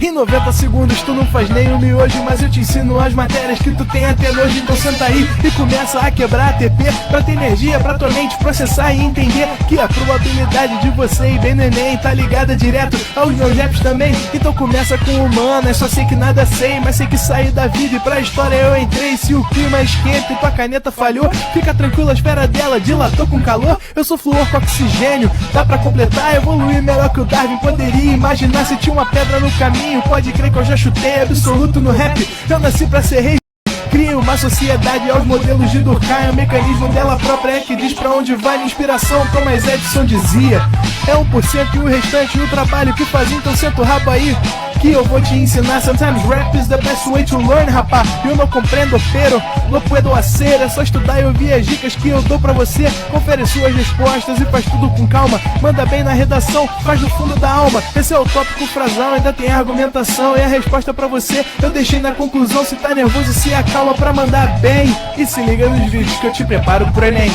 Em 90 segundos tu não faz nem um miojo, mas eu te ensino as matérias que tu tem até hoje. Então senta aí e começa a quebrar ATP pra ter energia, pra tua mente processar e entender que a probabilidade de você ir bem no Enem tá ligada direto aos meus raps também. Então começa com humanas, só sei que nada sei, mas sei que saí da vida e pra história eu entrei. Se o clima esquenta e tua caneta falhou, fica tranquilo, a esfera dela dilatou com calor. Eu sou flúor com oxigênio, dá pra completar, evoluir melhor que o Darwin poderia imaginar. Se tinha uma pedra no caminho, pode crer que eu já chutei absoluto no rap. Eu nasci pra ser rei. Cria uma sociedade aos modelos de Durkheim. O mecanismo dela própria é que diz pra onde vai minha inspiração. Thomas Edison dizia: é 1% e o restante o trabalho que faz. Então senta o rabo aí que eu vou te ensinar. Sometimes rap is the best way to learn, rapá. Eu não compreendo, pero no puedo hacer. É só estudar e ouvir as dicas que eu dou pra você. Confere suas respostas e faz tudo com calma. Manda bem na redação, faz do fundo da alma. Esse é o tópico frasal, ainda tem argumentação. E a resposta pra você eu deixei na conclusão. Se tá nervoso, se acalma pra mandar bem. E se liga nos vídeos que eu te preparo pro Enem.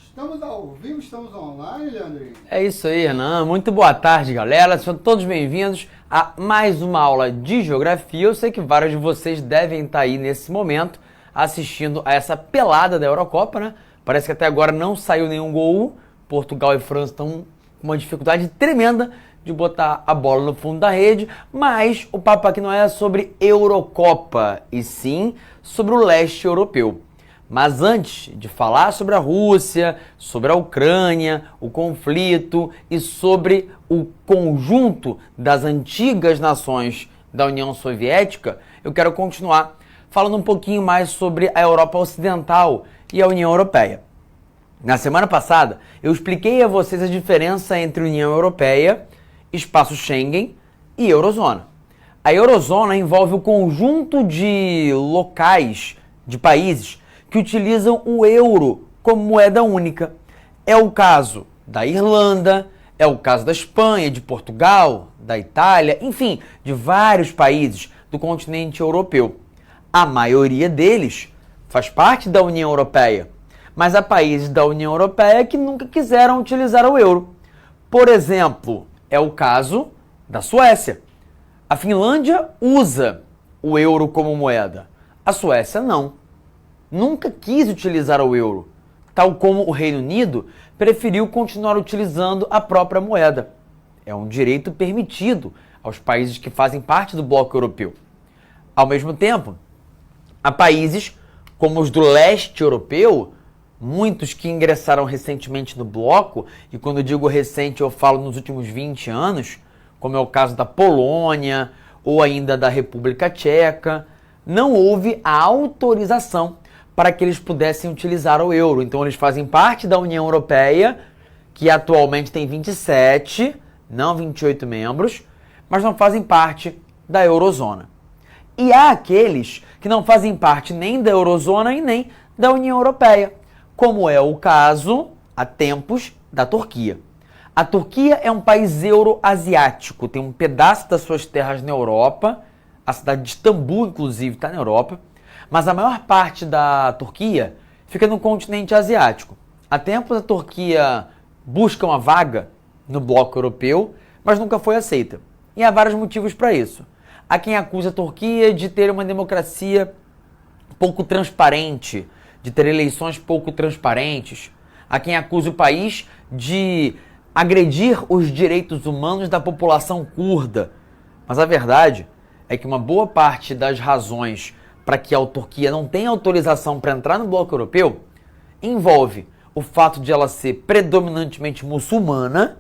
Estamos ao vivo, estamos online, Leandro. É isso aí, Renan. Muito boa tarde, galera. Sejam todos bem-vindos a mais uma aula de Geografia. Eu sei que vários de vocês devem estar aí nesse momento assistindo a essa pelada da Eurocopa, né? Parece que até agora não saiu nenhum gol. Portugal e França estão com uma dificuldade tremenda de botar a bola no fundo da rede. Mas o papo aqui não é sobre Eurocopa, e sim sobre o leste europeu. Mas antes de falar sobre a Rússia, sobre a Ucrânia, o conflito e sobre o conjunto das antigas nações da União Soviética, eu quero continuar falando um pouquinho mais sobre a Europa Ocidental e a União Europeia. Na semana passada, eu expliquei a vocês a diferença entre União Europeia, Espaço Schengen e Eurozona. A Eurozona envolve o conjunto de locais, de países, que utilizam o euro como moeda única. É o caso da Irlanda, é o caso da Espanha, de Portugal, da Itália, enfim, de vários países do continente europeu. A maioria deles faz parte da União Europeia, mas há países da União Europeia que nunca quiseram utilizar o euro. Por exemplo, é o caso da Suécia. A Finlândia usa o euro como moeda, a Suécia não. Nunca quis utilizar o euro, tal como o Reino Unido preferiu continuar utilizando a própria moeda. É um direito permitido aos países que fazem parte do bloco europeu. Ao mesmo tempo, há países como os do leste europeu, muitos que ingressaram recentemente no bloco, e quando eu digo recente eu falo nos últimos 20 anos, como é o caso da Polônia ou ainda da República Tcheca, não houve a autorização para que eles pudessem utilizar o euro. Então eles fazem parte da União Europeia, que atualmente tem 27, não 28 membros, mas não fazem parte da Eurozona. E há aqueles que não fazem parte nem da Eurozona e nem da União Europeia, como é o caso, há tempos, da Turquia. A Turquia é um país euroasiático, tem um pedaço das suas terras na Europa, a cidade de Istambul, inclusive, está na Europa, mas a maior parte da Turquia fica no continente asiático. Há tempos a Turquia busca uma vaga no bloco europeu, mas nunca foi aceita. E há vários motivos para isso. Há quem acusa a Turquia de ter uma democracia pouco transparente, de ter eleições pouco transparentes. Há quem acusa o país de agredir os direitos humanos da população curda. Mas a verdade é que uma boa parte das razões para que a Turquia não tenha autorização para entrar no bloco europeu envolve o fato de ela ser predominantemente muçulmana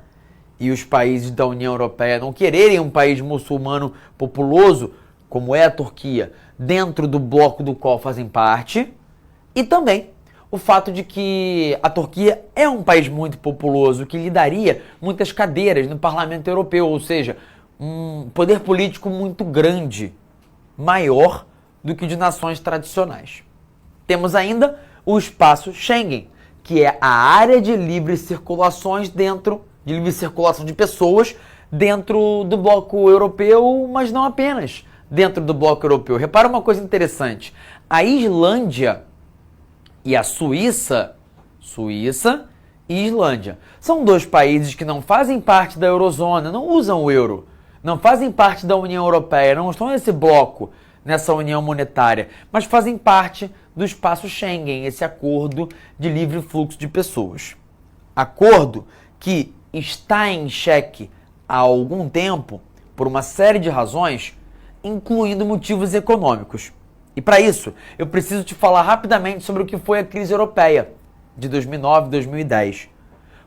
e os países da União Europeia não quererem um país muçulmano populoso, como é a Turquia, dentro do bloco do qual fazem parte, e também o fato de que a Turquia é um país muito populoso, que lhe daria muitas cadeiras no Parlamento Europeu, ou seja, um poder político muito grande, maior do que o de nações tradicionais. Temos ainda o espaço Schengen, que é a área de livre circulações de livre circulação de pessoas dentro do bloco europeu, mas não apenas dentro do bloco europeu. Repara uma coisa interessante. A Islândia e a Suíça e Islândia são dois países que não fazem parte da eurozona, não usam o euro, não fazem parte da União Europeia, não estão nesse bloco, nessa união monetária, mas fazem parte do espaço Schengen, esse acordo de livre fluxo de pessoas. Acordo que está em xeque há algum tempo por uma série de razões, incluindo motivos econômicos. E para isso, eu preciso te falar rapidamente sobre o que foi a crise europeia de 2009 e 2010.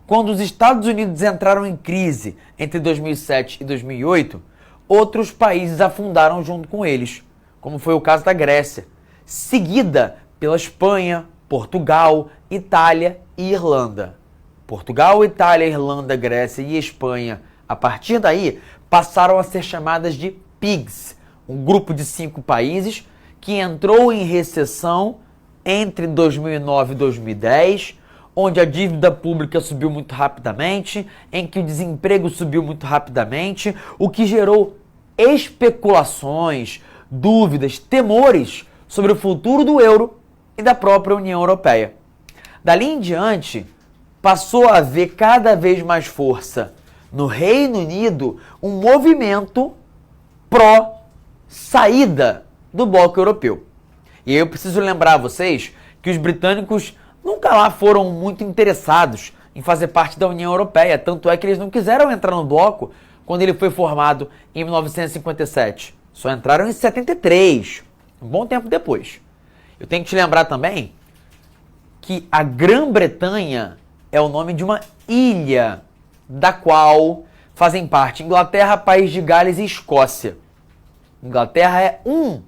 Quando os Estados Unidos entraram em crise entre 2007 e 2008, outros países afundaram junto com eles, como foi o caso da Grécia, seguida pela Espanha, Portugal, Itália e Irlanda. Portugal, Itália, Irlanda, Grécia e Espanha, a partir daí, passaram a ser chamadas de PIGS, um grupo de 5 países que entrou em recessão entre 2009 e 2010, onde a dívida pública subiu muito rapidamente, em que o desemprego subiu muito rapidamente, o que gerou especulações, dúvidas, temores sobre o futuro do euro e da própria União Europeia. Dali em diante, passou a haver cada vez mais força no Reino Unido um movimento pró-saída do bloco europeu. E aí eu preciso lembrar a vocês que os britânicos nunca lá foram muito interessados em fazer parte da União Europeia, tanto é que eles não quiseram entrar no bloco quando ele foi formado em 1957. Só entraram em 73, um bom tempo depois. Eu tenho que te lembrar também que a Grã-Bretanha é o nome de uma ilha da qual fazem parte Inglaterra, País de Gales e Escócia. Inglaterra é um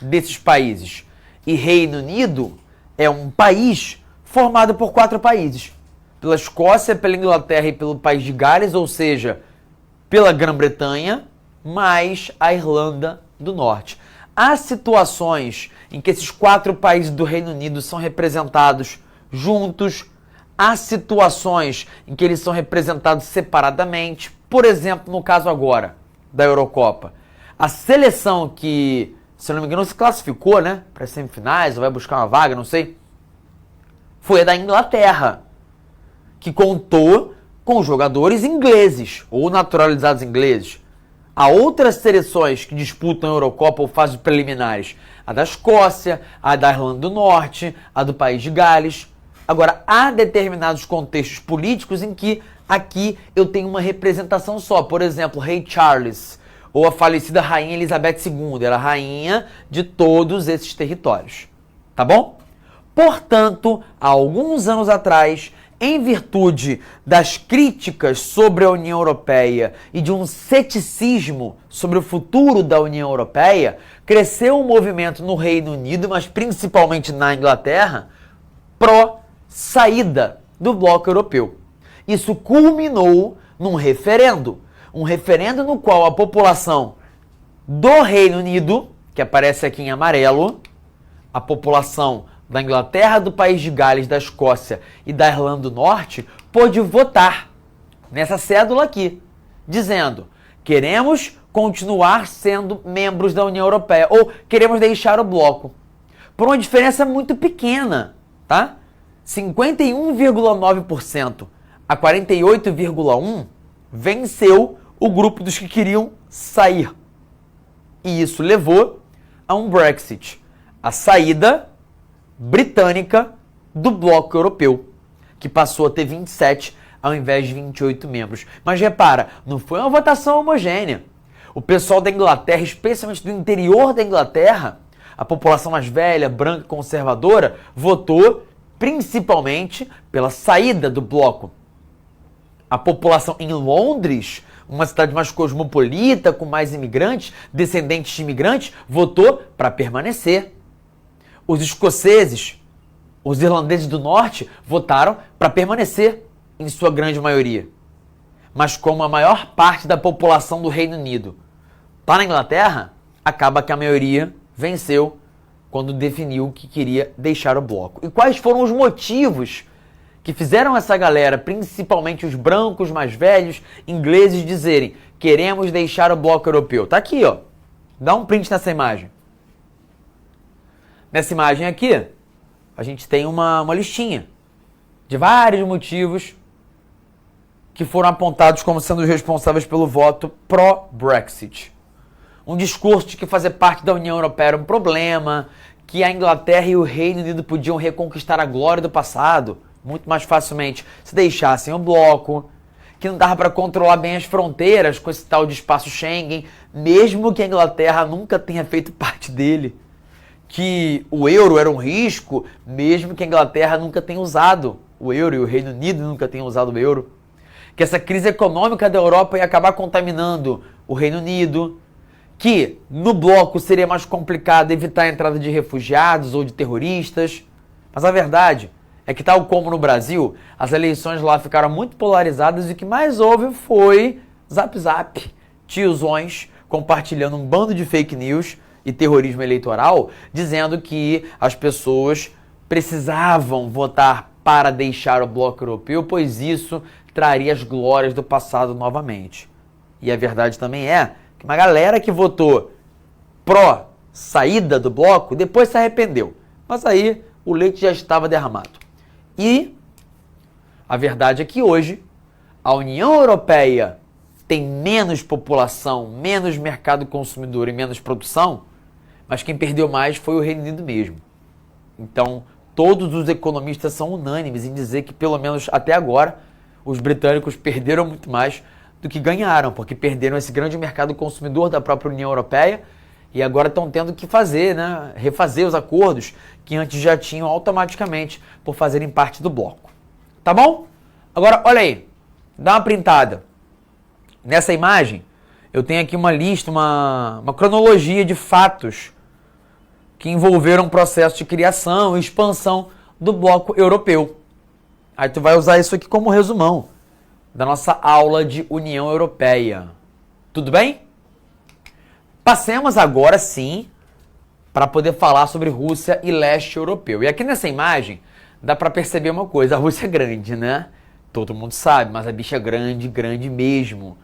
desses países e Reino Unido é um país formado por 4 países. Pela Escócia, pela Inglaterra e pelo País de Gales, ou seja, pela Grã-Bretanha, mais a Irlanda do Norte. Há situações em que esses 4 países do Reino Unido são representados juntos, há situações em que eles são representados separadamente, por exemplo, no caso agora da Eurocopa. A seleção que, se eu não me engano, se classificou, né, para as semifinais, ou vai buscar uma vaga, não sei, foi a da Inglaterra, que contou com jogadores ingleses ou naturalizados ingleses. Há outras seleções que disputam a Eurocopa ou fases preliminares, a da Escócia, a da Irlanda do Norte, a do País de Gales. Agora, há determinados contextos políticos em que aqui eu tenho uma representação só. Por exemplo, Rei Charles ou a falecida Rainha Elizabeth II, era rainha de todos esses territórios. Tá bom? Portanto, há alguns anos atrás, em virtude das críticas sobre a União Europeia e de um ceticismo sobre o futuro da União Europeia, cresceu um movimento no Reino Unido, mas principalmente na Inglaterra, pró-saída do bloco europeu. Isso culminou num referendo, um referendo no qual a população do Reino Unido, que aparece aqui em amarelo, a população da Inglaterra, do País de Gales, da Escócia e da Irlanda do Norte, pôde votar nessa cédula aqui, dizendo: queremos continuar sendo membros da União Europeia ou queremos deixar o bloco. Por uma diferença muito pequena, tá? 51,9% a 48,1% venceu o grupo dos que queriam sair. E isso levou a um Brexit, a saída britânica do bloco europeu, que passou a ter 27 ao invés de 28 membros. Mas repara, não foi uma votação homogênea. O pessoal da Inglaterra, especialmente do interior da Inglaterra, a população mais velha, branca, conservadora, votou principalmente pela saída do bloco. A população em Londres, uma cidade mais cosmopolita, com mais imigrantes, descendentes de imigrantes, votou para permanecer. Os escoceses, os irlandeses do norte, votaram para permanecer, em sua grande maioria. Mas como a maior parte da população do Reino Unido está na Inglaterra, acaba que a maioria venceu quando definiu que queria deixar o bloco. E quais foram os motivos que fizeram essa galera, principalmente os brancos mais velhos, ingleses, dizerem: queremos deixar o bloco europeu. Tá aqui, ó. Dá um print nessa imagem. Nessa imagem aqui, a gente tem uma listinha de vários motivos que foram apontados como sendo os responsáveis pelo voto pró-Brexit. Um discurso de que fazer parte da União Europeia era um problema, que a Inglaterra e o Reino Unido podiam reconquistar a glória do passado muito mais facilmente se deixassem o bloco, que não dava para controlar bem as fronteiras com esse tal de espaço Schengen, mesmo que a Inglaterra nunca tenha feito parte dele, que o euro era um risco, mesmo que a Inglaterra nunca tenha usado o euro e o Reino Unido nunca tenha usado o euro, que essa crise econômica da Europa ia acabar contaminando o Reino Unido, que no bloco seria mais complicado evitar a entrada de refugiados ou de terroristas. Mas a verdade é que, tal como no Brasil, as eleições lá ficaram muito polarizadas e o que mais houve foi zap, tiozões compartilhando um bando de fake news e terrorismo eleitoral, dizendo que as pessoas precisavam votar para deixar o bloco europeu, pois isso traria as glórias do passado novamente. E a verdade também é que uma galera que votou pró saída do bloco depois se arrependeu. Mas aí o leite já estava derramado. E a verdade é que hoje a União Europeia tem menos população, menos mercado consumidor e menos produção, mas quem perdeu mais foi o Reino Unido mesmo. Então, todos os economistas são unânimes em dizer que, pelo menos até agora, os britânicos perderam muito mais do que ganharam, porque perderam esse grande mercado consumidor da própria União Europeia e agora estão tendo que fazer, né, refazer os acordos que antes já tinham automaticamente por fazerem parte do bloco. Tá bom? Agora, olha aí, dá uma printada. Nessa imagem, eu tenho aqui uma lista, uma cronologia de fatos que envolveram o processo de criação e expansão do bloco europeu. Aí tu vai usar isso aqui como resumão da nossa aula de União Europeia. Tudo bem? Passemos agora sim para poder falar sobre Rússia e leste europeu. E aqui nessa imagem dá para perceber uma coisa: a Rússia é grande, né? Todo mundo sabe, mas a bicha é grande, grande mesmo.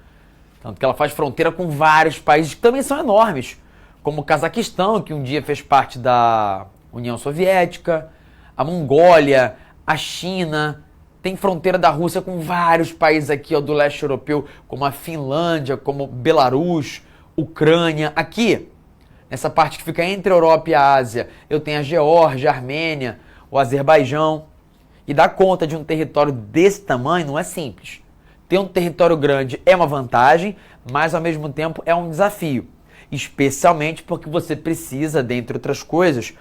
Tanto que ela faz fronteira com vários países que também são enormes, como o Cazaquistão, que um dia fez parte da União Soviética, a Mongólia, a China. Tem fronteira da Rússia com vários países aqui, ó, do leste europeu, como a Finlândia, como Belarus, Ucrânia. Aqui, nessa parte que fica entre a Europa e a Ásia, eu tenho a Geórgia, a Armênia, o Azerbaijão. E dar conta de um território desse tamanho não é simples. Ter um território grande é uma vantagem, mas ao mesmo tempo é um desafio. Especialmente porque você precisa, dentre outras coisas,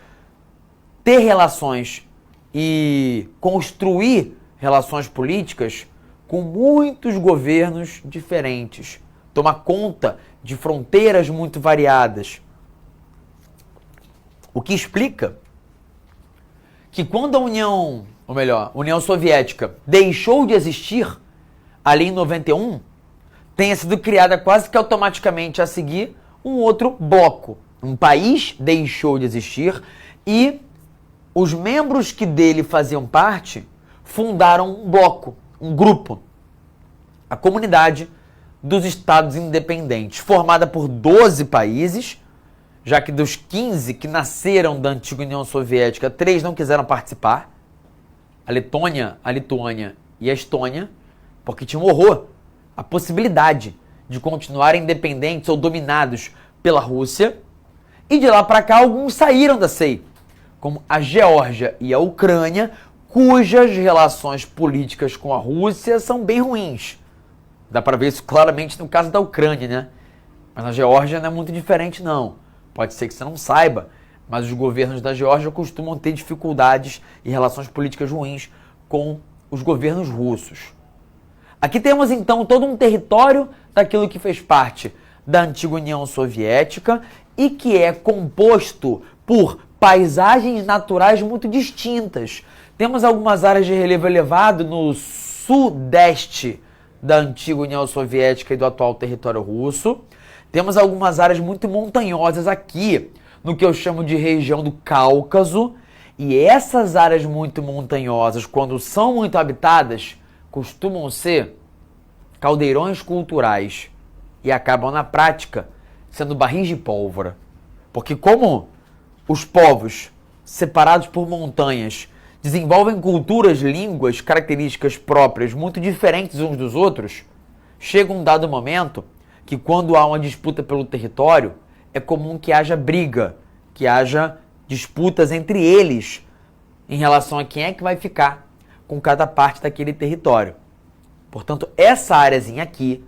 ter relações e construir relações políticas com muitos governos diferentes. Tomar conta de fronteiras muito variadas. O que explica que quando a União Soviética deixou de existir, ali em 91, tenha sido criada quase que automaticamente a seguir um outro bloco. Um país deixou de existir e os membros que dele faziam parte fundaram um bloco, um grupo, a Comunidade dos Estados Independentes, formada por 12 países, já que dos 15 que nasceram da antiga União Soviética, 3 não quiseram participar, a Letônia, a Lituânia e a Estônia, porque tinham horror a possibilidade de continuarem independentes ou dominados pela Rússia, e de lá para cá alguns saíram da CEI, como a Geórgia e a Ucrânia, cujas relações políticas com a Rússia são bem ruins. Dá para ver isso claramente no caso da Ucrânia, né? Mas na Geórgia não é muito diferente, não. Pode ser que você não saiba, mas os governos da Geórgia costumam ter dificuldades e relações políticas ruins com os governos russos. Aqui temos então todo um território daquilo que fez parte da antiga União Soviética e que é composto por paisagens naturais muito distintas. Temos algumas áreas de relevo elevado no sudeste da antiga União Soviética e do atual território russo. Temos algumas áreas muito montanhosas aqui, no que eu chamo de região do Cáucaso. E essas áreas muito montanhosas, quando são muito habitadas, costumam ser caldeirões culturais e acabam na prática sendo barris de pólvora. Porque como os povos separados por montanhas desenvolvem culturas, línguas, características próprias muito diferentes uns dos outros, chega um dado momento que quando há uma disputa pelo território, é comum que haja briga, que haja disputas entre eles em relação a quem é que vai ficar com cada parte daquele território. Portanto, essa áreazinha aqui,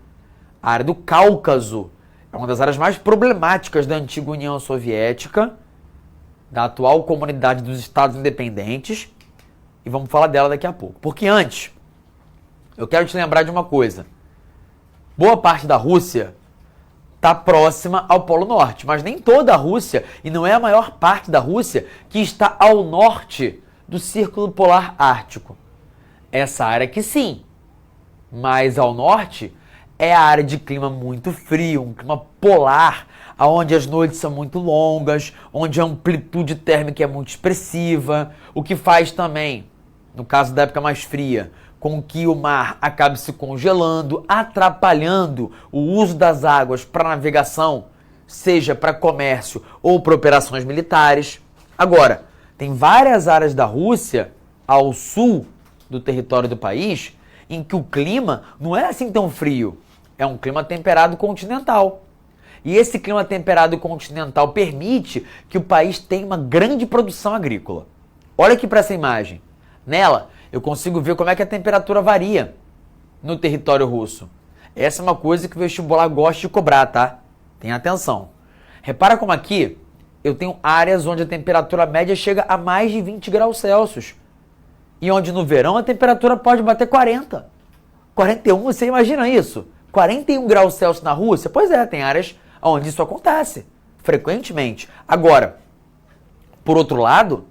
a área do Cáucaso, é uma das áreas mais problemáticas da antiga União Soviética, da atual comunidade dos Estados Independentes, e vamos falar dela daqui a pouco. Porque antes, eu quero te lembrar de uma coisa. Boa parte da Rússia está próxima ao Polo Norte, mas nem toda a Rússia, e não é a maior parte da Rússia, que está ao norte do Círculo Polar Ártico. Essa área aqui sim, mas ao norte é a área de clima muito frio, um clima polar, onde as noites são muito longas, onde a amplitude térmica é muito expressiva, o que faz também, no caso da época mais fria, com que o mar acabe se congelando, atrapalhando o uso das águas para navegação, seja para comércio ou para operações militares. Agora, tem várias áreas da Rússia, ao sul do território do país, em que o clima não é assim tão frio, é um clima temperado continental. E esse clima temperado continental permite que o país tenha uma grande produção agrícola. Olha aqui para essa imagem. Nela, eu consigo ver como é que a temperatura varia no território russo. Essa é uma coisa que o vestibular gosta de cobrar, tá? Tenha atenção. Repara como aqui eu tenho áreas onde a temperatura média chega a mais de 20 graus Celsius. E onde no verão a temperatura pode bater 40. 41, você imagina isso? 41 graus Celsius na Rússia? Pois é, tem áreas onde isso acontece frequentemente. Agora, por outro lado,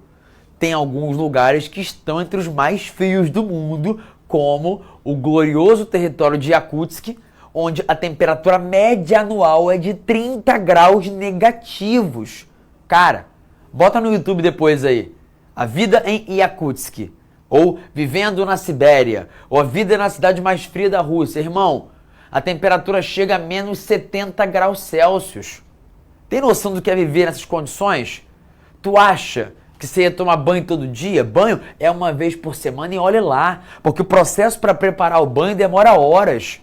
tem alguns lugares que estão entre os mais frios do mundo, como o glorioso território de Yakutsk, onde a temperatura média anual é de 30 graus negativos. Cara, bota no YouTube depois aí, a vida em Yakutsk, ou vivendo na Sibéria, ou a vida na cidade mais fria da Rússia. Irmão, a temperatura chega a menos 70 graus Celsius. Tem noção do que é viver nessas condições? Tu acha que você ia tomar banho todo dia? Banho é uma vez por semana e olhe lá, porque o processo para preparar o banho demora horas.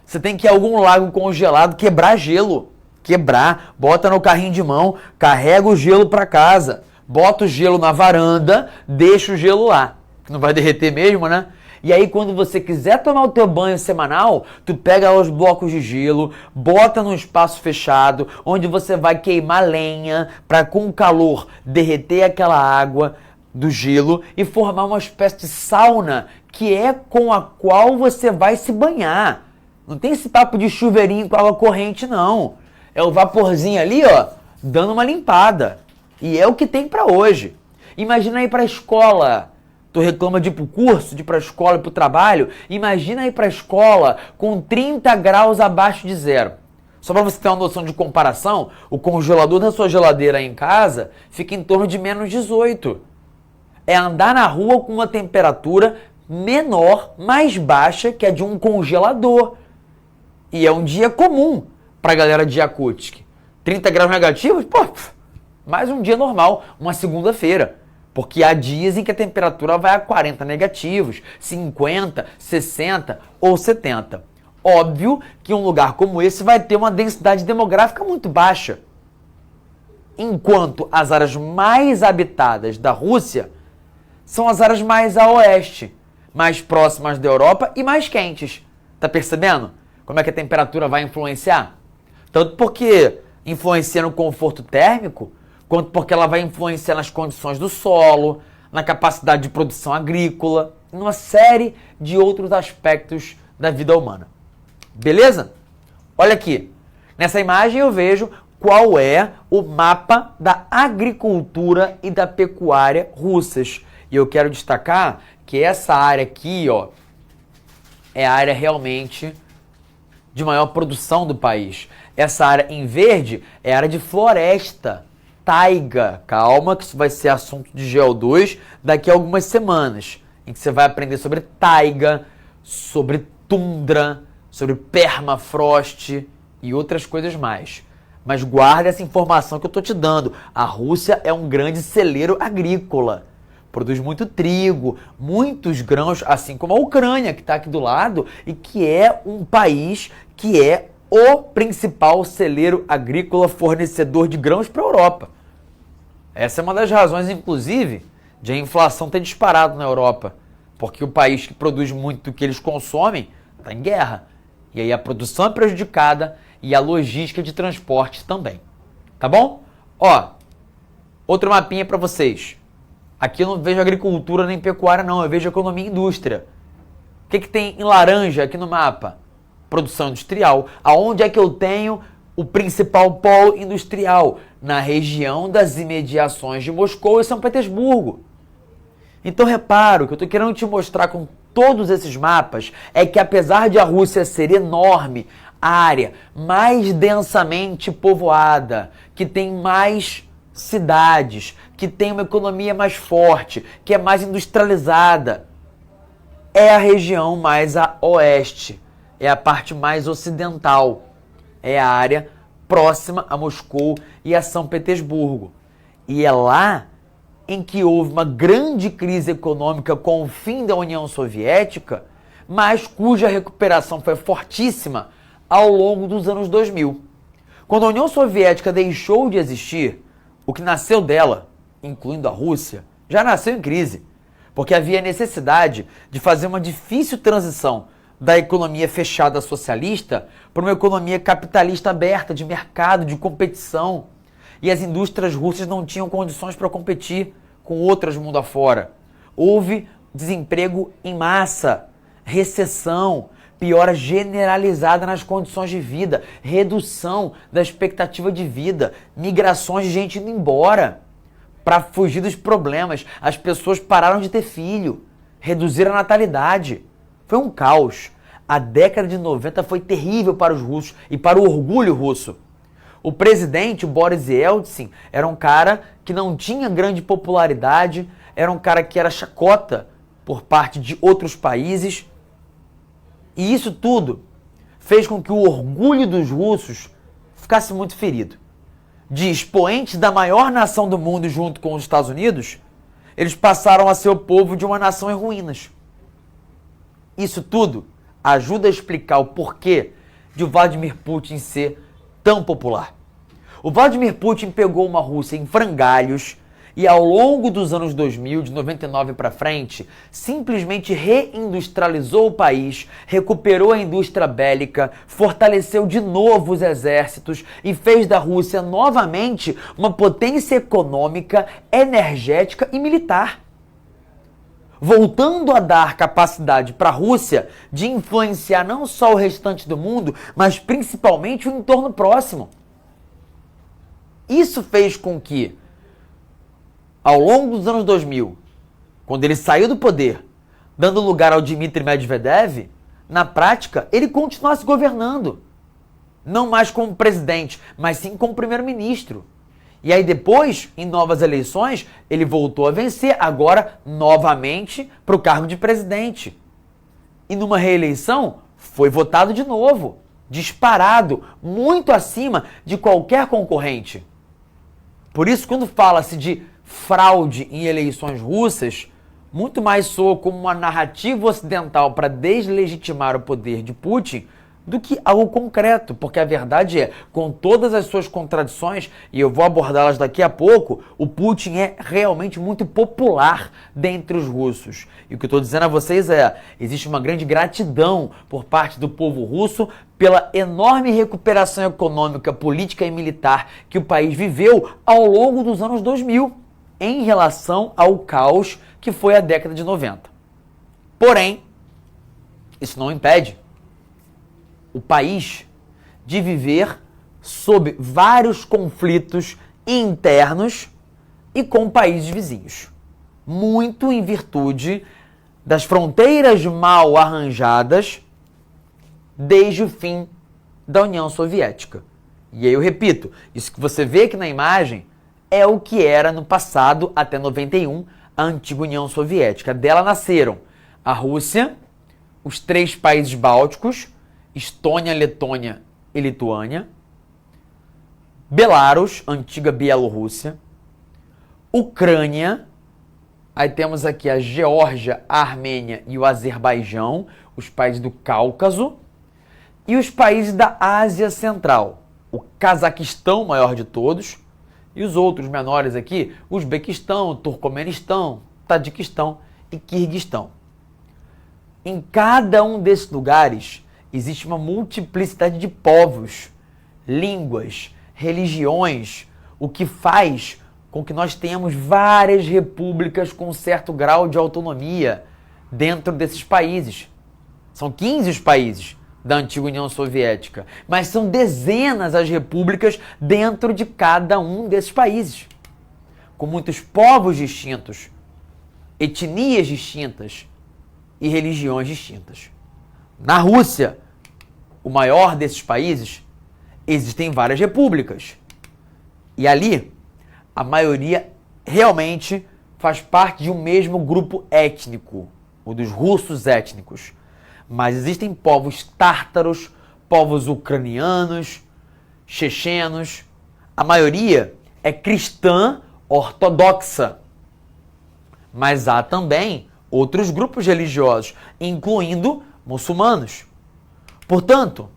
Você tem que ir a algum lago congelado, quebrar gelo. Quebrar, bota no carrinho de mão, carrega o gelo para casa, bota o gelo na varanda, deixa o gelo lá. Não vai derreter mesmo, né? E aí quando você quiser tomar o teu banho semanal, tu pega os blocos de gelo, bota num espaço fechado, onde você vai queimar lenha para com o calor derreter aquela água do gelo e formar uma espécie de sauna que é com a qual você vai se banhar. Não tem esse papo de chuveirinho com água corrente, não. É o vaporzinho ali, ó, dando uma limpada. E é o que tem para hoje. Imagina ir para a escola. Tu reclama de ir pro curso, de ir pra escola e pro trabalho? Imagina ir pra escola com 30 graus abaixo de zero. Só para você ter uma noção de comparação, o congelador da sua geladeira aí em casa fica em torno de menos 18. É andar na rua com uma temperatura menor, mais baixa que a de um congelador. E é um dia comum pra galera de Yakutsk. 30 graus negativos? Pô, mais um dia normal, uma segunda-feira. Porque há dias em que a temperatura vai a 40 negativos, 50, 60 ou 70. Óbvio que um lugar como esse vai ter uma densidade demográfica muito baixa. Enquanto as áreas mais habitadas da Rússia são as áreas mais a oeste, mais próximas da Europa e mais quentes. Tá percebendo como é que a temperatura vai influenciar? Tanto porque influencia no conforto térmico, quanto porque ela vai influenciar nas condições do solo, na capacidade de produção agrícola, e numa série de outros aspectos da vida humana. Beleza? Olha aqui. Nessa imagem eu vejo qual é o mapa da agricultura e da pecuária russas. E eu quero destacar que essa área aqui, ó, é a área realmente de maior produção do país. Essa área em verde é a área de floresta. taiga. Calma, que isso vai ser assunto de GO2 daqui a algumas semanas, em que você vai aprender sobre taiga, sobre tundra, sobre permafrost e outras coisas mais. Mas guarda essa informação que eu estou te dando. A Rússia é um grande celeiro agrícola. Produz muito trigo, muitos grãos, assim como a Ucrânia, que está aqui do lado, e que é um país que é o principal celeiro agrícola fornecedor de grãos para a Europa. Essa é uma das razões, inclusive, de a inflação ter disparado na Europa. Porque o país que produz muito do que eles consomem está em guerra. E aí a produção é prejudicada e a logística de transporte também. Tá bom? Ó, outro mapinha para vocês. Aqui eu não vejo agricultura nem pecuária não, eu vejo economia e indústria. O que tem em laranja aqui no mapa? Produção industrial. Aonde é que eu tenho o principal polo industrial? Na região das imediações de Moscou e São Petersburgo. Então repara, o que eu estou querendo te mostrar com todos esses mapas é que apesar de a Rússia ser enorme, a área mais densamente povoada, que tem mais cidades, que tem uma economia mais forte, que é mais industrializada, é a região mais a oeste, é a parte mais ocidental, é a área próxima a Moscou e a São Petersburgo. E é lá em que houve uma grande crise econômica com o fim da União Soviética, mas cuja recuperação foi fortíssima ao longo dos anos 2000. Quando a União Soviética deixou de existir, o que nasceu dela, incluindo a Rússia, já nasceu em crise, porque havia necessidade de fazer uma difícil transição da economia fechada socialista para uma economia capitalista aberta, de mercado, de competição. E as indústrias russas não tinham condições para competir com outras mundo afora. Houve desemprego em massa, recessão, piora generalizada nas condições de vida, redução da expectativa de vida, migrações de gente indo embora para fugir dos problemas. As pessoas pararam de ter filho, reduziram a natalidade. Foi um caos. A década de 90 foi terrível para os russos e para o orgulho russo. O presidente, Boris Yeltsin, era um cara que não tinha grande popularidade, era um cara que era chacota por parte de outros países. E isso tudo fez com que o orgulho dos russos ficasse muito ferido. De expoentes da maior nação do mundo junto com os Estados Unidos, eles passaram a ser o povo de uma nação em ruínas. Isso tudo ajuda a explicar o porquê de o Vladimir Putin ser tão popular. O Vladimir Putin pegou uma Rússia em frangalhos e ao longo dos anos 2000, de 99 para frente, simplesmente reindustrializou o país, recuperou a indústria bélica, fortaleceu de novo os exércitos e fez da Rússia novamente uma potência econômica, energética e militar, voltando a dar capacidade para a Rússia de influenciar não só o restante do mundo, mas principalmente o entorno próximo. Isso fez com que, ao longo dos anos 2000, quando ele saiu do poder, dando lugar ao Dmitry Medvedev, na prática, ele continuasse governando. Não mais como presidente, mas sim como primeiro-ministro. E aí depois, em novas eleições, ele voltou a vencer, agora novamente para o cargo de presidente. E numa reeleição, foi votado de novo, disparado, muito acima de qualquer concorrente. Por isso, quando fala-se de fraude em eleições russas, muito mais soa como uma narrativa ocidental para deslegitimar o poder de Putin do que algo concreto, porque a verdade é, com todas as suas contradições, e eu vou abordá-las daqui a pouco, o Putin é realmente muito popular dentre os russos. E o que eu estou dizendo a vocês é, existe uma grande gratidão por parte do povo russo pela enorme recuperação econômica, política e militar que o país viveu ao longo dos anos 2000, em relação ao caos que foi a década de 90. Porém, isso não impede o país de viver sob vários conflitos internos e com países vizinhos. Muito em virtude das fronteiras mal arranjadas desde o fim da União Soviética. E aí eu repito, isso que você vê aqui na imagem é o que era no passado, até 91, a antiga União Soviética. Dela nasceram a Rússia, os 3 países bálticos, Estônia, Letônia e Lituânia, Belarus, antiga Bielorrússia, Ucrânia, aí temos aqui a Geórgia, a Armênia e o Azerbaijão, os países do Cáucaso, e os países da Ásia Central, o Cazaquistão, maior de todos, e os outros menores aqui, Uzbequistão, Turcomenistão, Tadiquistão e Quirguistão. Em cada um desses lugares existe uma multiplicidade de povos, línguas, religiões, o que faz com que nós tenhamos várias repúblicas com um certo grau de autonomia dentro desses países. São 15 os países da antiga União Soviética, mas são dezenas as repúblicas dentro de cada um desses países, com muitos povos distintos, etnias distintas e religiões distintas. Na Rússia, o maior desses países, existem várias repúblicas. E ali, a maioria realmente faz parte de um mesmo grupo étnico, o dos russos étnicos. Mas existem povos tártaros, povos ucranianos, chechenos. A maioria é cristã ortodoxa. Mas há também outros grupos religiosos, incluindo muçulmanos. Portanto,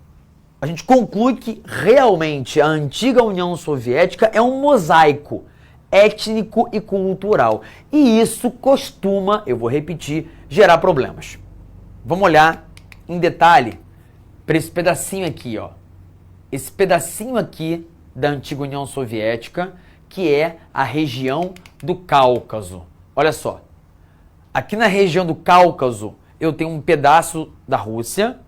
a gente conclui que realmente a antiga União Soviética é um mosaico étnico e cultural. E isso costuma, eu vou repetir, gerar problemas. Vamos olhar em detalhe para esse pedacinho aqui, ó. Esse pedacinho aqui da antiga União Soviética, que é a região do Cáucaso. Olha só. Aqui na região do Cáucaso, eu tenho um pedaço da Rússia,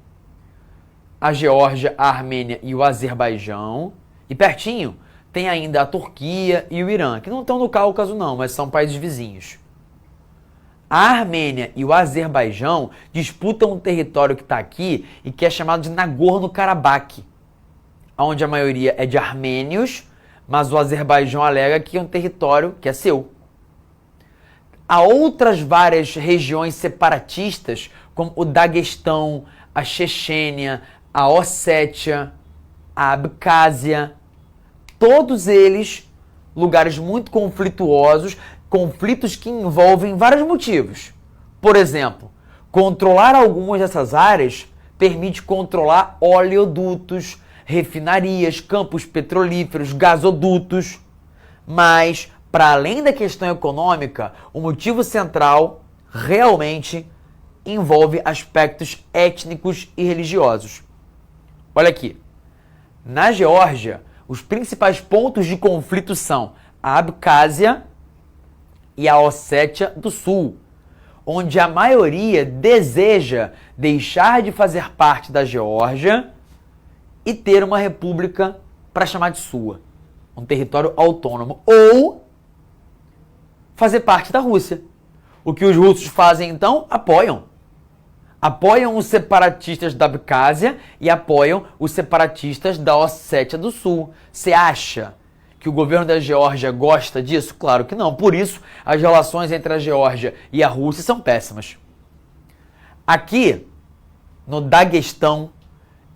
a Geórgia, a Armênia e o Azerbaijão. E pertinho tem ainda a Turquia e o Irã, que não estão no Cáucaso não, mas são países vizinhos. A Armênia e o Azerbaijão disputam um território que está aqui e que é chamado de Nagorno-Karabakh, onde a maioria é de armênios, mas o Azerbaijão alega que é um território que é seu. Há outras várias regiões separatistas, como o Daguestão, a Chechênia, a Ossétia, a Abcásia, todos eles lugares muito conflituosos, conflitos que envolvem vários motivos. Por exemplo, controlar algumas dessas áreas permite controlar oleodutos, refinarias, campos petrolíferos, gasodutos. Mas, para além da questão econômica, o motivo central realmente envolve aspectos étnicos e religiosos. Olha aqui. Na Geórgia, os principais pontos de conflito são a Abcásia e a Ossétia do Sul, onde a maioria deseja deixar de fazer parte da Geórgia e ter uma república para chamar de sua, um território autônomo, ou fazer parte da Rússia. O que os russos fazem então? Apoiam os separatistas da Abcásia e apoiam os separatistas da Ossétia do Sul. Você acha que o governo da Geórgia gosta disso? Claro que não. Por isso, as relações entre a Geórgia e a Rússia são péssimas. Aqui, no Daguestão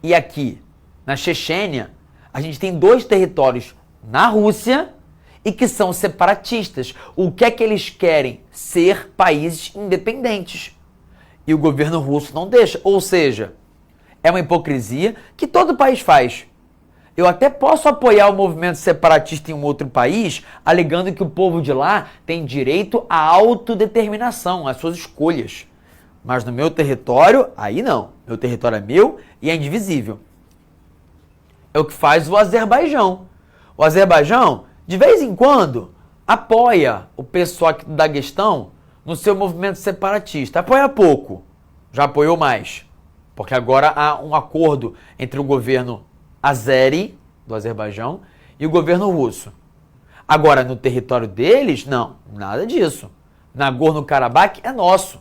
e aqui na Chechênia, a gente tem 2 territórios na Rússia e que são separatistas. O que é que eles querem? Ser países independentes. E o governo russo não deixa. Ou seja, é uma hipocrisia que todo país faz. Eu até posso apoiar o movimento separatista em um outro país, alegando que o povo de lá tem direito à autodeterminação, às suas escolhas. Mas no meu território, aí não. Meu território é meu e é indivisível. É o que faz o Azerbaijão. O Azerbaijão, de vez em quando, apoia o pessoal aqui do Daguestão no seu movimento separatista. Apoia pouco, já apoiou mais, porque agora há um acordo entre o governo azeri, do Azerbaijão, e o governo russo. Agora, no território deles, não, nada disso. Nagorno-Karabakh é nosso.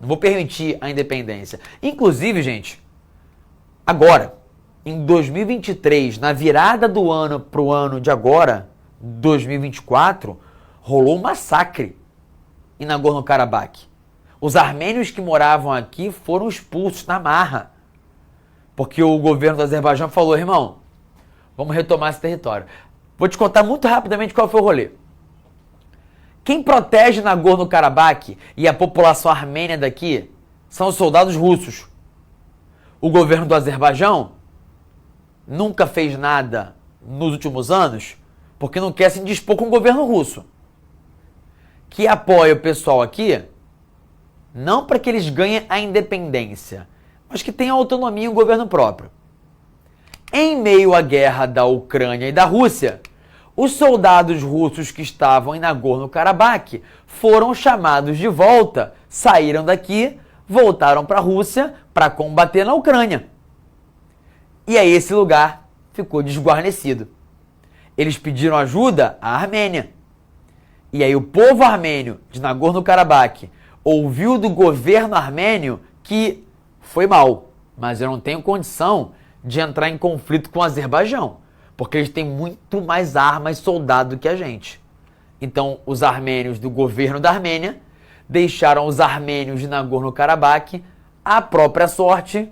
Não vou permitir a independência. Inclusive, gente, agora, em 2023, na virada do ano para o ano de agora, 2024, rolou um massacre em Nagorno-Karabakh. Os armênios que moravam aqui foram expulsos na marra, porque o governo do Azerbaijão falou: irmão, vamos retomar esse território. Vou te contar muito rapidamente qual foi o rolê. Quem protege Nagorno-Karabakh e a população armênia daqui são os soldados russos. O governo do Azerbaijão nunca fez nada nos últimos anos porque não quer se indispor com o governo russo, que apoia o pessoal aqui não para que eles ganhem a independência, mas que tenham autonomia e um governo próprio. Em meio à guerra da Ucrânia e da Rússia, os soldados russos que estavam em Nagorno-Karabakh foram chamados de volta, saíram daqui, voltaram para a Rússia para combater na Ucrânia. E aí esse lugar ficou desguarnecido. Eles pediram ajuda à Armênia. E aí o povo armênio de Nagorno-Karabakh ouviu do governo armênio que foi mal, mas eu não tenho condição de entrar em conflito com o Azerbaijão, porque eles têm muito mais armas e soldado que a gente. Então os armênios do governo da Armênia deixaram os armênios de Nagorno-Karabakh à própria sorte,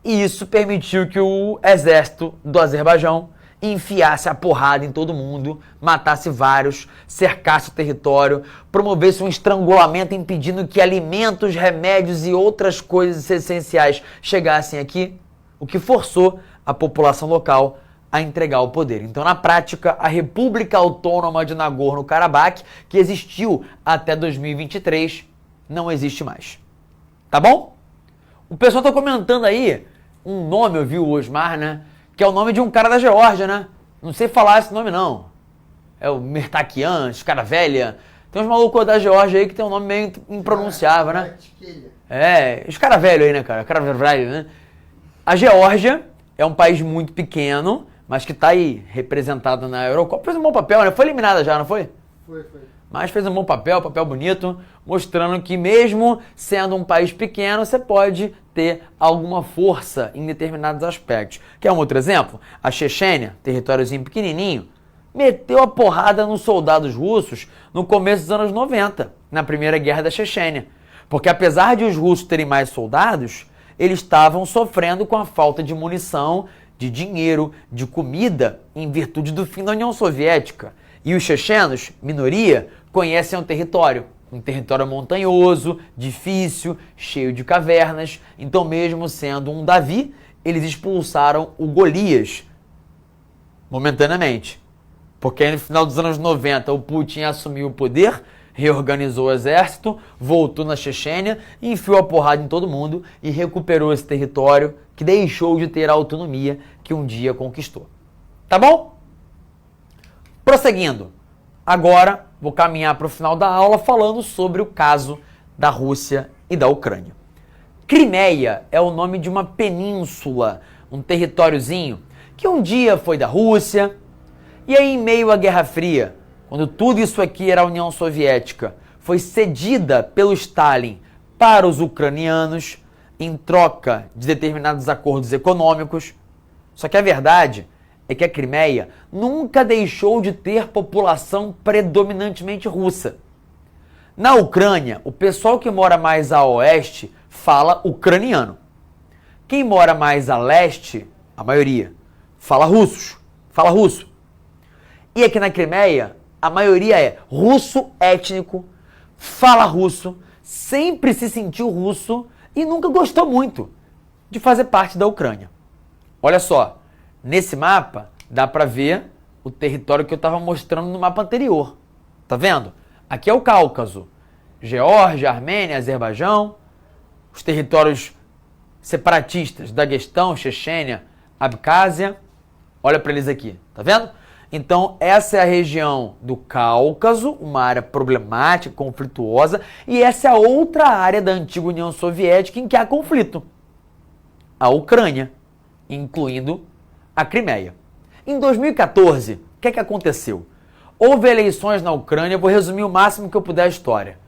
e isso permitiu que o exército do Azerbaijão enfiasse a porrada em todo mundo, matasse vários, cercasse o território, promovesse um estrangulamento impedindo que alimentos, remédios e outras coisas essenciais chegassem aqui, o que forçou a população local a entregar o poder. Então, na prática, a República Autônoma de Nagorno-Karabakh, que existiu até 2023, não existe mais. Tá bom? O pessoal tá comentando aí um nome, eu vi o Osmar, né? Que é o nome de um cara da Geórgia, né? Não sei falar esse nome, não. É o Mertakian, Skaravelha. Tem uns malucos da Geórgia aí que tem um nome meio impronunciável, né? É, Skaravelho aí, né, cara? Skaravelho, né? A Geórgia é um país muito pequeno, mas que tá aí representado na Eurocopa. Fez um bom papel, né? Foi eliminada já, não foi? Foi. Mas fez um bom papel bonito, mostrando que mesmo sendo um país pequeno, você pode ter alguma força em determinados aspectos. Quer um outro exemplo? A Chechênia, territóriozinho pequenininho, meteu a porrada nos soldados russos no começo dos anos 90, na Primeira Guerra da Chechênia. Porque apesar de os russos terem mais soldados, eles estavam sofrendo com a falta de munição, de dinheiro, de comida, em virtude do fim da União Soviética. E os chechenos, minoria, conhecem o território. Um território montanhoso, difícil, cheio de cavernas. Então, mesmo sendo um Davi, eles expulsaram o Golias momentaneamente. Porque aí no final dos anos 90 o Putin assumiu o poder, reorganizou o exército, voltou na Chechênia, enfiou a porrada em todo mundo e recuperou esse território que deixou de ter a autonomia que um dia conquistou. Tá bom? Prosseguindo. Agora vou caminhar para o final da aula falando sobre o caso da Rússia e da Ucrânia. Crimeia é o nome de uma península, um territóriozinho que um dia foi da Rússia, e aí em meio à Guerra Fria, quando tudo isso aqui era a União Soviética, foi cedida pelo Stalin para os ucranianos em troca de determinados acordos econômicos. Só que a verdade é que a Crimeia nunca deixou de ter população predominantemente russa. Na Ucrânia, o pessoal que mora mais a oeste fala ucraniano. Quem mora mais a leste, a maioria, fala russo. E aqui na Crimeia, a maioria é russo étnico, fala russo, sempre se sentiu russo e nunca gostou muito de fazer parte da Ucrânia. Olha só, nesse mapa dá para ver o território que eu estava mostrando no mapa anterior. Tá vendo? Aqui é o Cáucaso. Geórgia, Armênia, Azerbaijão, os territórios separatistas, Daguestão, Chechênia, Abcásia. Olha para eles aqui, tá vendo? Então, essa é a região do Cáucaso, uma área problemática, conflituosa, e essa é a outra área da antiga União Soviética em que há conflito. A Ucrânia, incluindo a Crimeia. Em 2014, o que é que aconteceu? Houve eleições na Ucrânia, vou resumir o máximo que eu puder a história.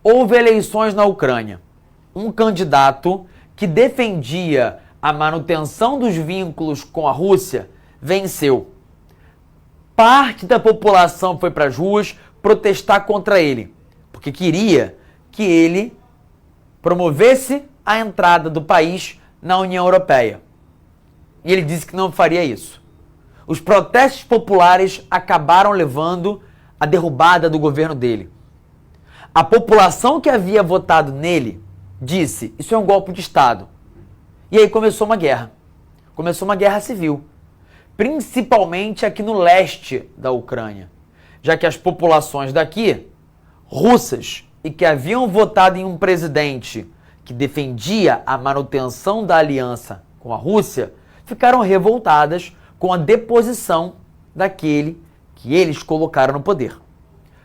Houve eleições na Ucrânia. Um candidato que defendia a manutenção dos vínculos com a Rússia venceu. parte da população foi para as ruas protestar contra ele, porque queria que ele promovesse a entrada do país na União Europeia. E ele disse que não faria isso. Os protestos populares acabaram levando à derrubada do governo dele. A população que havia votado nele disse: isso é um golpe de Estado. E aí começou uma guerra. Começou uma guerra civil. Principalmente aqui no leste da Ucrânia. Já que as populações daqui, russas, e que haviam votado em um presidente que defendia a manutenção da aliança com a Rússia, ficaram revoltadas com a deposição daquele que eles colocaram no poder.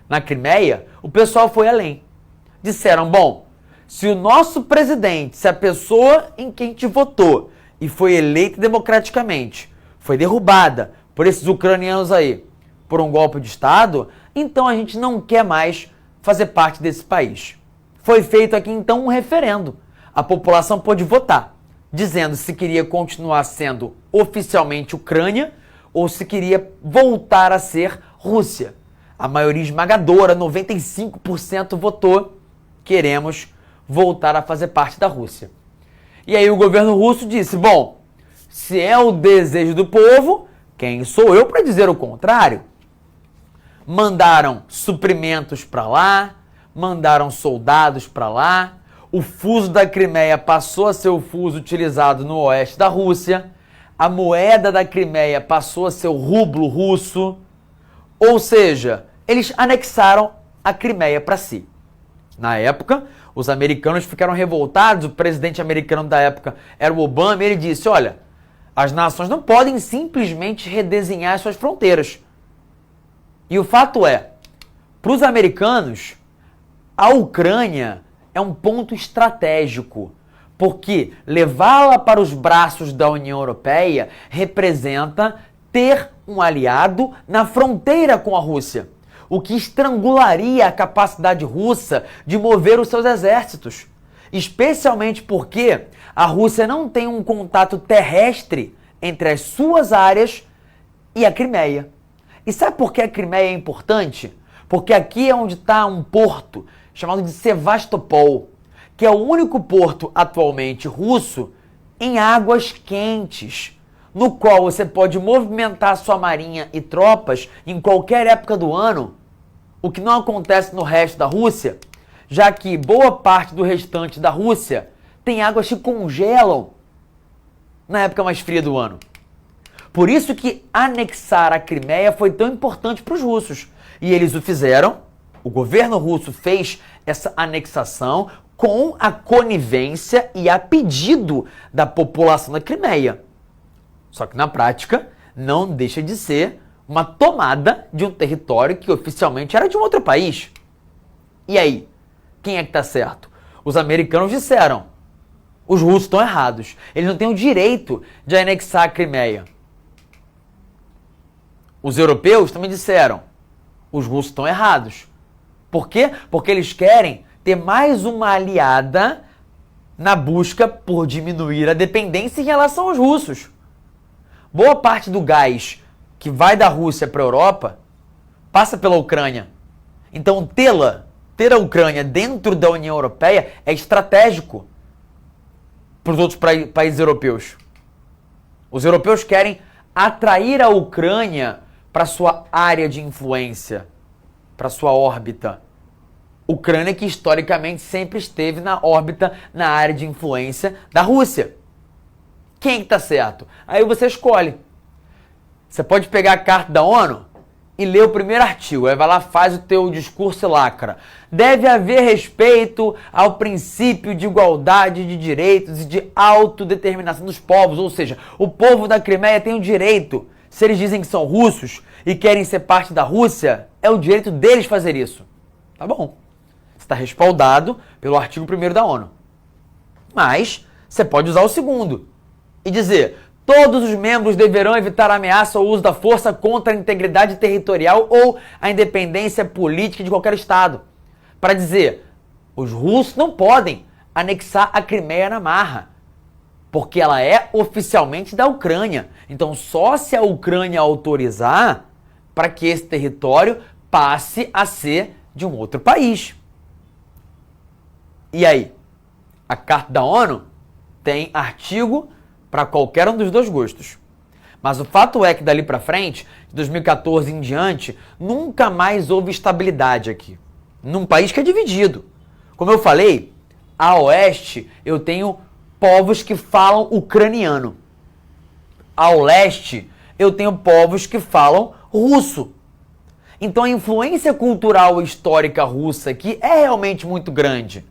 Na Crimeia, o pessoal foi além. Disseram: bom, se o nosso presidente, se a pessoa em quem a gente votou e foi eleita democraticamente, foi derrubada por esses ucranianos aí, por um golpe de Estado, então a gente não quer mais fazer parte desse país. Foi feito aqui então um referendo. A população pôde votar, dizendo se queria continuar sendo oficialmente Ucrânia ou se queria voltar a ser Rússia. A maioria esmagadora, 95%, votou: queremos voltar a fazer parte da Rússia. E aí o governo russo disse: bom, se é o desejo do povo, quem sou eu para dizer o contrário? Mandaram suprimentos para lá, mandaram soldados para lá, o fuso da Crimeia passou a ser o fuso utilizado no oeste da Rússia, a moeda da Crimeia passou a ser o rublo russo, ou seja, eles anexaram a Crimeia para si. Na época, os americanos ficaram revoltados, o presidente americano da época era o Obama, e ele disse: olha, as nações não podem simplesmente redesenhar suas fronteiras. E o fato é, para os americanos, a Ucrânia é um ponto estratégico, porque levá-la para os braços da União Europeia representa ter um aliado na fronteira com a Rússia, o que estrangularia a capacidade russa de mover os seus exércitos, especialmente porque a Rússia não tem um contato terrestre entre as suas áreas e a Crimeia. E sabe por que a Crimeia é importante? Porque aqui é onde está um porto chamado de Sevastopol, que é o único porto atualmente russo em águas quentes, no qual você pode movimentar sua marinha e tropas em qualquer época do ano, o que não acontece no resto da Rússia, já que boa parte do restante da Rússia tem águas que congelam na época mais fria do ano. Por isso que anexar a Crimeia foi tão importante para os russos. E eles o fizeram, o governo russo fez essa anexação com a conivência e a pedido da população da Crimeia. Só que na prática não deixa de ser uma tomada de um território que oficialmente era de um outro país. E aí, quem é que está certo? Os americanos disseram: os russos estão errados, eles não têm o direito de anexar a Crimeia. Os europeus também disseram: os russos estão errados. Por quê? Porque eles querem ter mais uma aliada na busca por diminuir a dependência em relação aos russos. Boa parte do gás que vai da Rússia para a Europa passa pela Ucrânia. Então ter a Ucrânia dentro da União Europeia é estratégico para os outros países europeus. Os europeus querem atrair a Ucrânia para sua área de influência, para sua órbita. Ucrânia que historicamente sempre esteve na órbita, na área de influência da Rússia. Quem está certo? Aí você escolhe. Você pode pegar a carta da ONU e ler o primeiro artigo. Aí vai lá, faz o teu discurso e lacra. Deve haver respeito ao princípio de igualdade de direitos e de autodeterminação dos povos. Ou seja, o povo da Crimeia tem o direito. Se eles dizem que são russos e querem ser parte da Rússia, é o direito deles fazer isso. Tá bom. Está respaldado pelo artigo 1º da ONU. Mas você pode usar o segundo e dizer: todos os membros deverão evitar a ameaça ou uso da força contra a integridade territorial ou a independência política de qualquer Estado. Para dizer, os russos não podem anexar a Crimeia na marra, porque ela é oficialmente da Ucrânia. Então, só se a Ucrânia autorizar, para que esse território passe a ser de um outro país. E aí? A Carta da ONU tem artigo para qualquer um dos dois gostos. Mas o fato é que dali para frente, de 2014 em diante, nunca mais houve estabilidade aqui. Num país que é dividido. Como eu falei, a oeste eu tenho povos que falam ucraniano. Ao leste eu tenho povos que falam russo. Então a influência cultural e histórica russa aqui é realmente muito grande.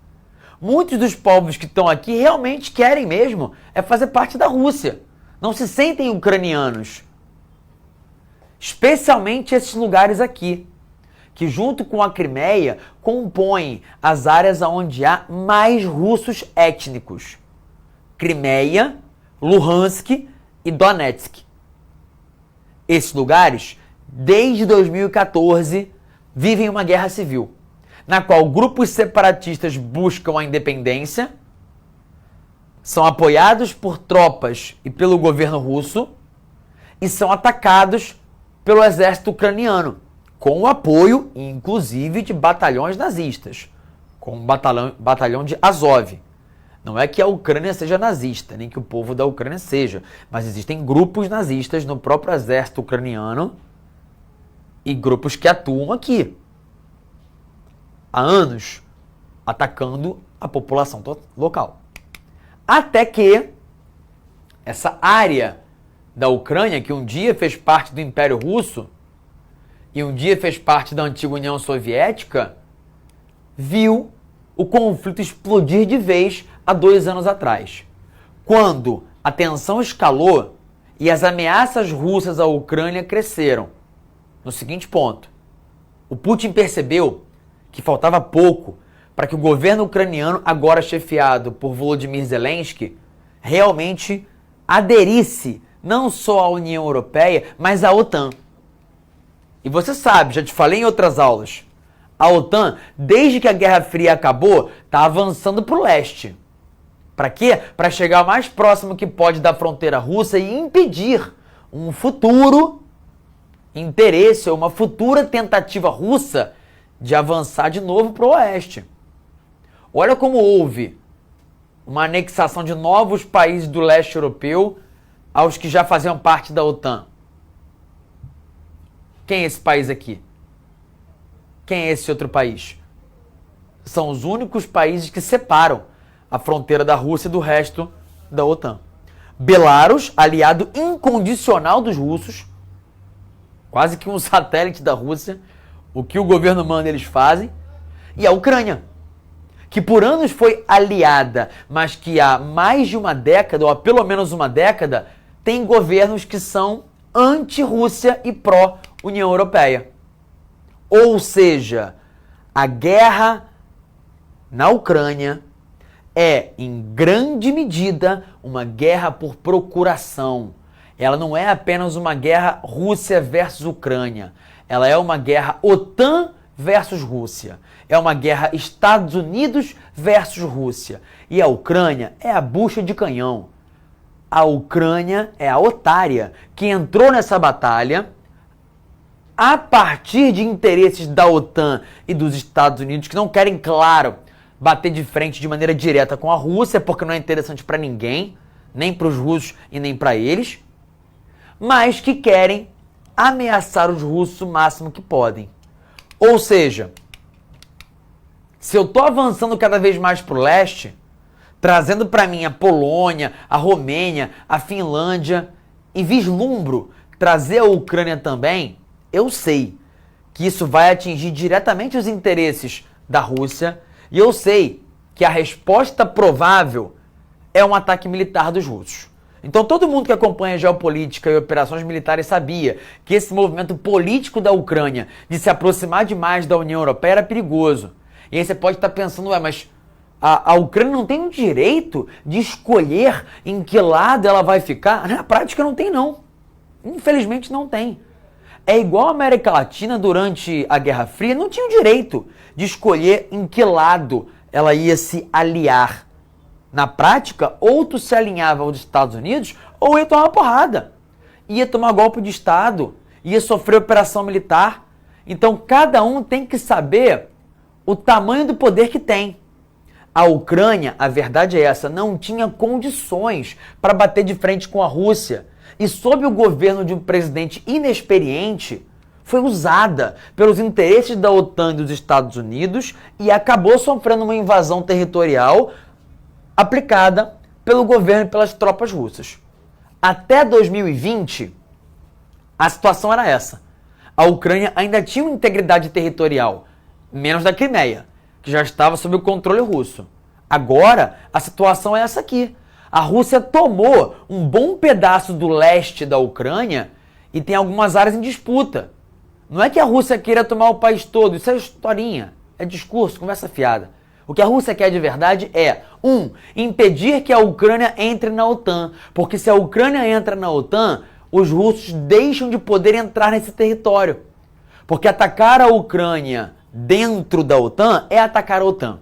Muitos dos povos que estão aqui realmente querem mesmo é fazer parte da Rússia. Não se sentem ucranianos. Especialmente esses lugares aqui, que junto com a Crimeia compõem as áreas onde há mais russos étnicos. Crimeia, Luhansk e Donetsk. Esses lugares, desde 2014, vivem uma guerra civil, na qual grupos separatistas buscam a independência, são apoiados por tropas e pelo governo russo e são atacados pelo exército ucraniano, com o apoio, inclusive, de batalhões nazistas, como o batalhão de Azov. Não é que a Ucrânia seja nazista, nem que o povo da Ucrânia seja, mas existem grupos nazistas no próprio exército ucraniano e grupos que atuam aqui há anos, atacando a população local. Até que essa área da Ucrânia, que um dia fez parte do Império Russo e um dia fez parte da antiga União Soviética, viu o conflito explodir de vez há 2 anos atrás, quando a tensão escalou e as ameaças russas à Ucrânia cresceram. No seguinte ponto, o Putin percebeu que faltava pouco para que o governo ucraniano, agora chefiado por Volodymyr Zelensky, realmente aderisse não só à União Europeia, mas à OTAN. E você sabe, já te falei em outras aulas, a OTAN, desde que a Guerra Fria acabou, está avançando para o leste. Para quê? Para chegar o mais próximo que pode da fronteira russa e impedir um futuro interesse ou uma futura tentativa russa de avançar de novo para o oeste. Olha como houve uma anexação de novos países do leste europeu aos que já faziam parte da OTAN. Quem é esse país aqui? Quem é esse outro país? São os únicos países que separam a fronteira da Rússia do resto da OTAN. Belarus, aliado incondicional dos russos, quase que um satélite da Rússia, o que o governo manda eles fazem, e a Ucrânia, que por anos foi aliada, mas que há mais de uma década, ou há pelo menos uma década, tem governos que são anti-Rússia e pró-União Europeia. Ou seja, a guerra na Ucrânia é, em grande medida, uma guerra por procuração. Ela não é apenas uma guerra Rússia versus Ucrânia. Ela é uma guerra OTAN versus Rússia. É uma guerra Estados Unidos versus Rússia. E a Ucrânia é a bucha de canhão. A Ucrânia é a otária que entrou nessa batalha a partir de interesses da OTAN e dos Estados Unidos, que não querem, claro, bater de frente de maneira direta com a Rússia, porque não é interessante para ninguém, nem para os russos e nem para eles, mas que querem ameaçar os russos o máximo que podem. Ou seja, se eu estou avançando cada vez mais para o leste, trazendo para mim a Polônia, a Romênia, a Finlândia, e vislumbro trazer a Ucrânia também, eu sei que isso vai atingir diretamente os interesses da Rússia, e eu sei que a resposta provável é um ataque militar dos russos. Então todo mundo que acompanha geopolítica e operações militares sabia que esse movimento político da Ucrânia de se aproximar demais da União Europeia era perigoso. E aí você pode estar pensando, mas a Ucrânia não tem o direito de escolher em que lado ela vai ficar? Na prática não tem não. Infelizmente não tem. É igual a América Latina durante a Guerra Fria, não tinha o direito de escolher em que lado ela ia se aliar. Na prática, ou tu se alinhava aos Estados Unidos, ou ia tomar uma porrada. Ia tomar golpe de Estado, ia sofrer operação militar. Então cada um tem que saber o tamanho do poder que tem. A Ucrânia, a verdade é essa, não tinha condições para bater de frente com a Rússia. E sob o governo de um presidente inexperiente, foi usada pelos interesses da OTAN e dos Estados Unidos e acabou sofrendo uma invasão territorial aplicada pelo governo e pelas tropas russas. Até 2020, a situação era essa. A Ucrânia ainda tinha uma integridade territorial, menos da Crimeia, que já estava sob o controle russo. Agora, a situação é essa aqui. A Rússia tomou um bom pedaço do leste da Ucrânia e tem algumas áreas em disputa. Não é que a Rússia queira tomar o país todo, isso é historinha, é discurso, conversa fiada. O que a Rússia quer de verdade é, impedir que a Ucrânia entre na OTAN, porque se a Ucrânia entra na OTAN, os russos deixam de poder entrar nesse território. Porque atacar a Ucrânia dentro da OTAN é atacar a OTAN.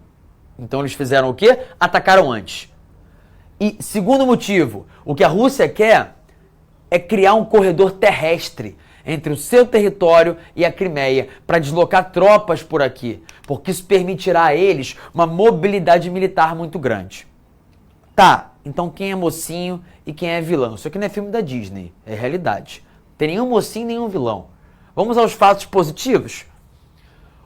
Então eles fizeram o quê? Atacaram antes. E segundo motivo, o que a Rússia quer é criar um corredor terrestre entre o seu território e a Crimeia para deslocar tropas por aqui, porque isso permitirá a eles uma mobilidade militar muito grande. Tá, então quem é mocinho e quem é vilão? Isso aqui não é filme da Disney, é realidade. Tem nenhum mocinho, nenhum vilão. Vamos aos fatos positivos?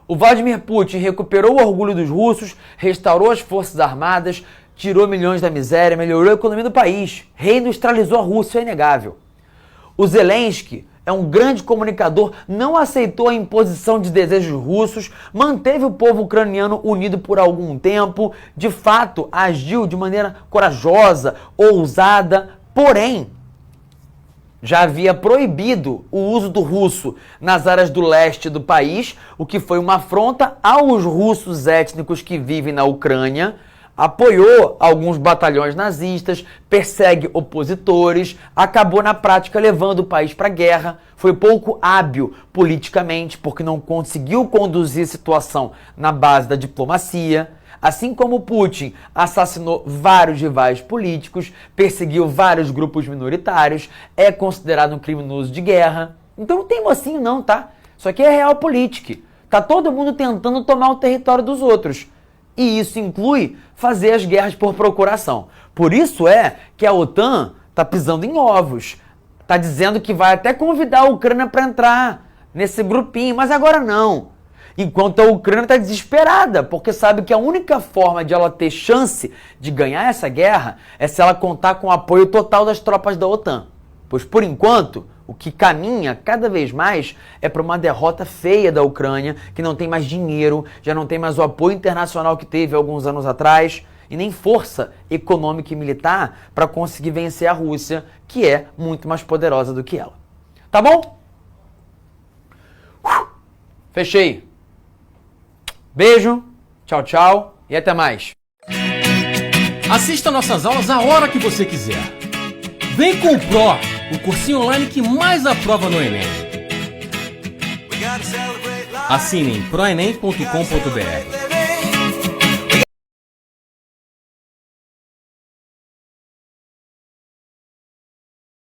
O Vladimir Putin recuperou o orgulho dos russos, restaurou as forças armadas, tirou milhões da miséria, melhorou a economia do país, reindustrializou a Rússia, é inegável. O Zelensky é um grande comunicador, não aceitou a imposição de desejos russos, manteve o povo ucraniano unido por algum tempo, de fato agiu de maneira corajosa, ousada, porém já havia proibido o uso do russo nas áreas do leste do país, o que foi uma afronta aos russos étnicos que vivem na Ucrânia, apoiou alguns batalhões nazistas, persegue opositores, acabou na prática levando o país para a guerra, foi pouco hábil politicamente porque não conseguiu conduzir a situação na base da diplomacia. Assim como Putin assassinou vários rivais políticos, perseguiu vários grupos minoritários, é considerado um criminoso de guerra. Então não tem mocinho não, tá? Isso aqui é realpolitik. Tá todo mundo tentando tomar o território dos outros. E isso inclui fazer as guerras por procuração. Por isso é que a OTAN está pisando em ovos. Está dizendo que vai até convidar a Ucrânia para entrar nesse grupinho, mas agora não. Enquanto a Ucrânia está desesperada, porque sabe que a única forma de ela ter chance de ganhar essa guerra é se ela contar com o apoio total das tropas da OTAN. Pois, por enquanto, o que caminha cada vez mais é para uma derrota feia da Ucrânia, que não tem mais dinheiro, já não tem mais o apoio internacional que teve alguns anos atrás, e nem força econômica e militar para conseguir vencer a Rússia, que é muito mais poderosa do que ela. Tá bom? Fechei. Beijo, tchau, tchau e até mais. Assista nossas aulas a hora que você quiser. Vem com o Pro, o cursinho online que mais aprova no Enem. Assine em proenem.com.br.